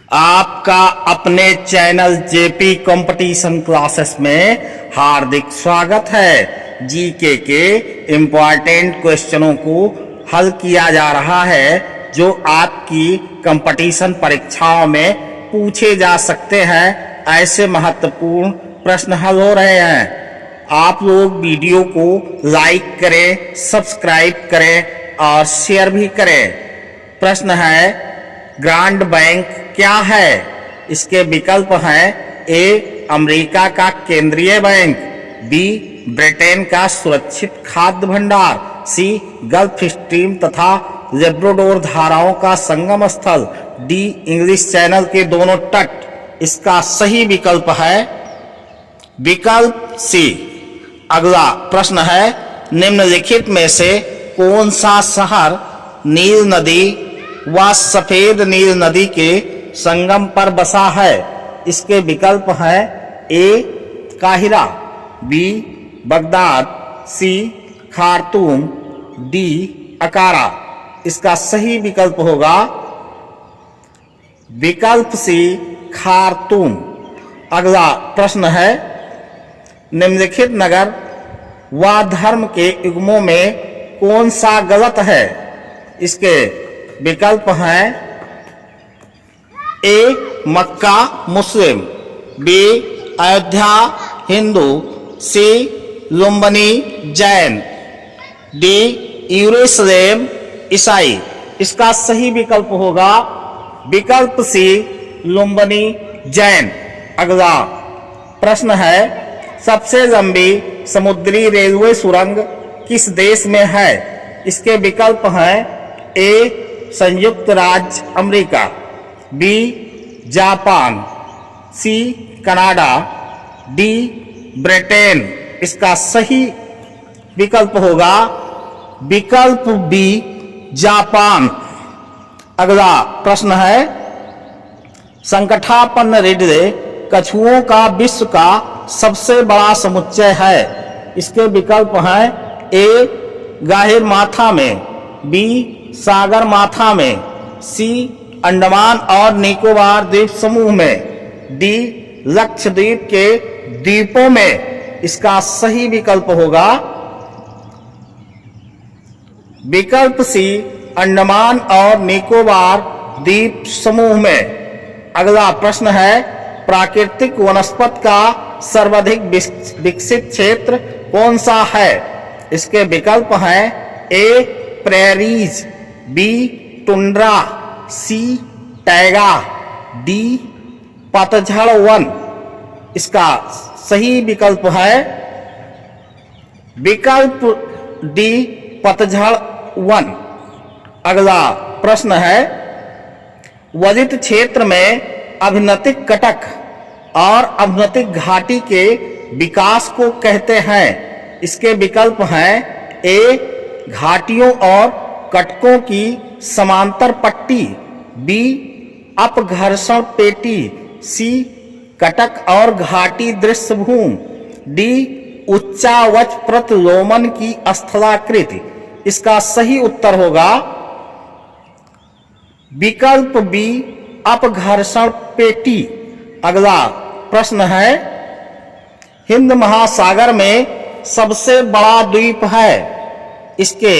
आपका अपने channel JP competition classes में हार्दिक स्वागत है। जीके के इम्पॉर्टेंट क्वेश्चनों को हल किया जा रहा है जो आपकी कंपटीशन परीक्षाओं में पूछे जा सकते हैं। ऐसे महत्वपूर्ण प्रश्न हल हो रहे हैं। आप लोग वीडियो को लाइक करें, सब्सक्राइब करें और शेयर भी करें। प्रश्न है, ग्रांट बैंक क्या है? इसके विकल्प हैं ए अमेरिका का केंद्रीय बैंक, बी ब्रिटेन का सुरक्षित खाद्य भंडार, सी गल्फ स्ट्रीम तथा लेब्राडोर धाराओं का संगम स्थल, डी इंग्लिश चैनल के दोनों तट। इसका सही विकल्प है विकल्प सी। अगला प्रश्न है, निम्नलिखित में से कौन सा शहर नील नदी व सफेद नील नदी के संगम पर बसा है? इसके विकल्प हैं ए काहिरा, बी बगदाद, सी खार्तूम, डी अकारा। इसका सही विकल्प होगा विकल्प सी खार्तूम। अगला प्रश्न है, निम्नलिखित नगर व धर्म के युग्मों में कौन सा गलत है? इसके विकल्प हैं ए मक्का मुस्लिम, बी अयोध्या हिंदू, सी लुम्बिनी जैन, डी यरूशलेम ईसाई। इसका सही विकल्प होगा विकल्प सी लुम्बिनी जैन। अगला प्रश्न है, सबसे लंबी समुद्री रेलवे सुरंग किस देश में है? इसके विकल्प हैं ए संयुक्त राज्य America, B Japan, C Canada, D Britain. इसका सही विकल्प होगा विकल्प बी जापान। अगला प्रश्न है, संकटापन्न रिडले कछुओं का विश्व का सबसे बड़ा समुच्चय है। इसके विकल्प हैं ए गाहिर माथा में, बी सागर माथा में, सी अंडमान और निकोबार द्वीप समूह में, डी लक्षद्वीप के द्वीपों में। इसका सही विकल्प होगा विकल्प सी अंडमान और निकोबार द्वीप समूह में। अगला प्रश्न है, प्राकृतिक वनस्पति का सर्वाधिक विकसित क्षेत्र कौन सा है? इसके विकल्प हैं ए प्रेरीज, बी टुंड्रा, सी टैगा, डी पतझड़ वन। इसका सही विकल्प है विकल्प डी पतझड़ वन। अगला प्रश्न है, वर्णित क्षेत्र में अभिनतिक कटक और अभिनतिक घाटी के विकास को कहते हैं। इसके विकल्प हैं ए घाटियों और कटकों की समांतर पट्टी, बी अपघर्षण पेटी, सी कटक और घाटी दृश्य भूमि, डी उच्चावच प्रतिलोमन की स्थलाकृति। इसका सही उत्तर होगा विकल्प बी अपघर्षण पेटी। अगला प्रश्न है, हिंद महासागर में सबसे बड़ा द्वीप है। इसके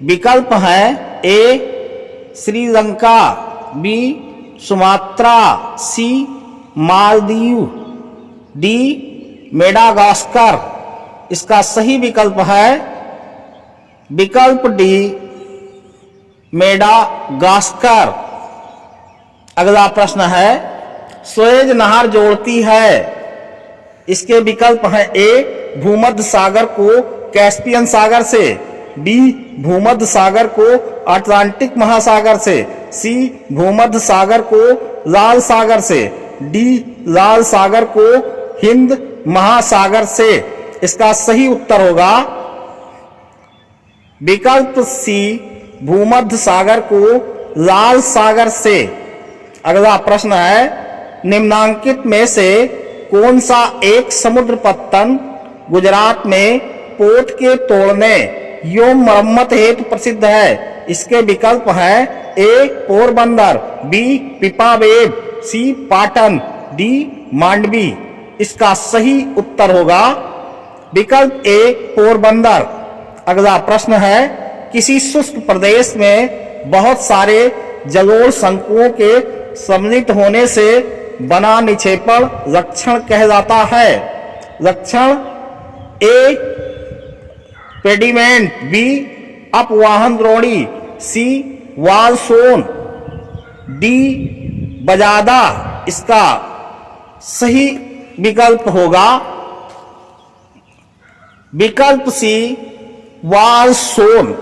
विकल्प हैं ए श्रीलंका, बी सुमात्रा, सी मालदीव, डी मेडागास्कर। इसका सही विकल्प है विकल्प डी मेडागास्कर। अगला प्रश्न है, सुएज नहर जोड़ती है। इसके विकल्प हैं ए भूमध्य सागर को कैस्पियन सागर से, बी भूमध्य सागर को अटलांटिक महासागर से, सी भूमध्य सागर को लाल सागर से, डी लाल सागर को हिंद महासागर से। इसका सही उत्तर होगा विकल्प सी भूमध्य सागर को लाल सागर से। अगला प्रश्न है, निम्नांकित में से कौन सा एक समुद्र पत्तन गुजरात में पोत के तोड़ने एवं मरम्मत हेतु प्रसिद्ध है? इसके विकल्प हैं ए पोरबंदर, बी पिपावेव, सी पाटन, डी मांडवी। इसका सही उत्तर होगा विकल्प ए पोरबंदर। अगला प्रश्न है, किसी शुष्क प्रदेश में बहुत सारे जलोढ़ शंकुओं के सम्मिलित होने से बना निक्षेपण लक्षण कहलाता है। लक्षण ए पेडिमेंट, बी अपवाहन द्रोणी, सी वालसोन, डी बजादा। इसका सही विकल्प होगा विकल्प सी वालसोन।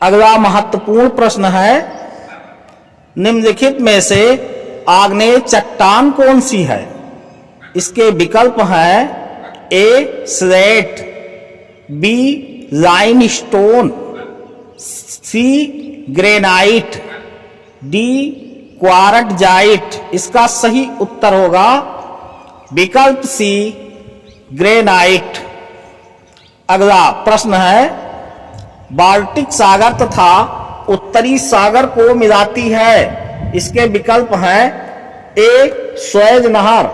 अगला महत्वपूर्ण प्रश्न है, निम्नलिखित में से आग्नेय चट्टान कौन सी है? इसके विकल्प हैं ए स्लेट, बी लाइमस्टोन, सी ग्रेनाइट, डी क्वार्टजाइट। इसका सही उत्तर होगा विकल्प सी ग्रेनाइट। अगला प्रश्न है, बाल्टिक सागर तथा उत्तरी सागर को मिलाती है। इसके विकल्प हैं ए स्वेज नहर,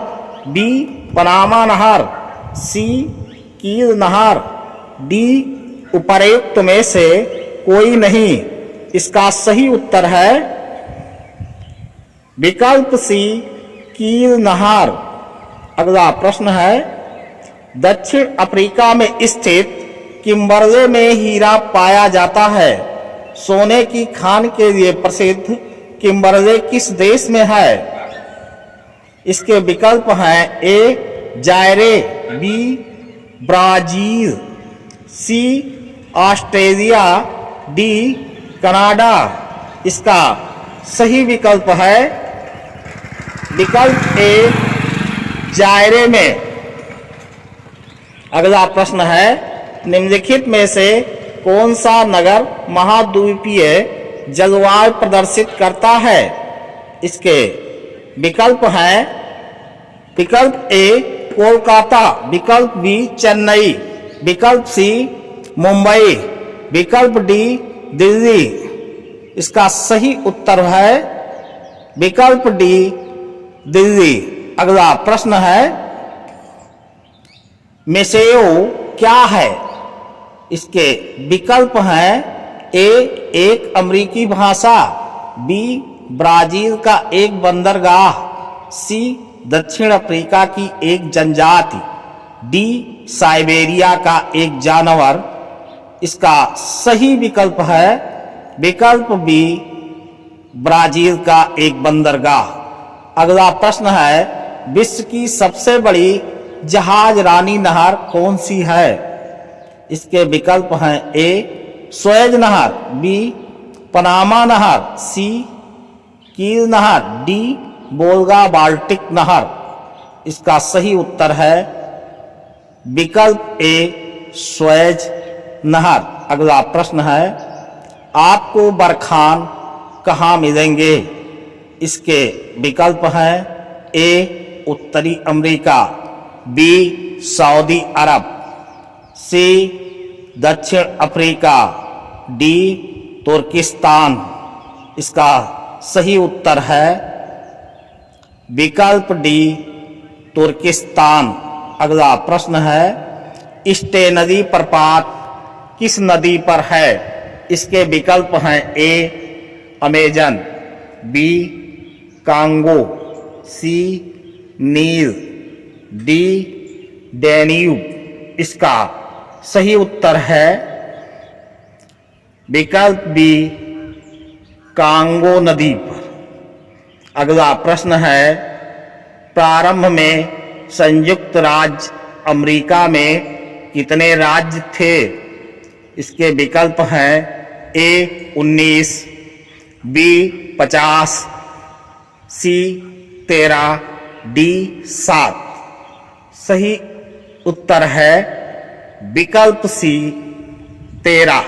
बी पनामा नहर, सी कील नहर, डी उपर्युक्त में से कोई नहीं। इसका सही उत्तर है विकल्प सी कील नहर। अगला प्रश्न है, दक्षिण अफ्रीका में स्थित किम्बर्ले में हीरा पाया जाता है। सोने की खान के लिए प्रसिद्ध किम्बर्ले किस देश में है? इसके विकल्प हैं ए जायरे, बी ब्राजील, सी ऑस्ट्रेलिया, डी कनाडा। इसका सही विकल्प है विकल्प ए जायरे में। अगला प्रश्न है, निम्नलिखित में से कौन सा नगर महाद्वीपीय जलवायु प्रदर्शित करता है? इसके विकल्प हैं विकल्प ए कोलकाता, विकल्प बी चेन्नई, विकल्प सी मुंबई, विकल्प डी दिल्ली। इसका सही उत्तर है विकल्प डी दिल्ली। अगला प्रश्न है, मेसेओ क्या है? इसके विकल्प हैं ए एक अमेरिकी भाषा, बी ब्राजील का एक बंदरगाह, सी दक्षिण अफ्रीका की एक जनजाति, डी साइबेरिया का एक जानवर। इसका सही विकल्प है विकल्प बी ब्राजील का एक बंदरगाह। अगला प्रश्न है, विश्व की सबसे बड़ी जहाज रानी नहर कौन सी है? इसके विकल्प हैं ए स्वेज नहर, बी पनामा नहर, सी कील नहर, डी वोल्गा बाल्टिक नहर। इसका सही उत्तर है विकल्प ए स्वेज नहर। अगला प्रश्न है, आपको बरखान कहाँ मिलेंगे? इसके विकल्प हैं ए उत्तरी अमेरिका, बी सऊदी अरब, सी दक्षिण अफ्रीका, डी तुर्किस्तान। इसका सही उत्तर है विकल्प डी तुर्किस्तान। अगला प्रश्न है, इस्टे नदी प्रपात किस नदी पर है? इसके विकल्प हैं ए अमेजन, बी कांगो, सी नील, डी डैन्यूब। इसका सही उत्तर है विकल्प बी कांगो नदी पर। अगला प्रश्न है, प्रारंभ में संयुक्त राज्य अमेरिका में कितने राज्य थे? इसके विकल्प हैं ए 19, बी 50, सी 13, डी 7। सही उत्तर है विकल्प सी 13।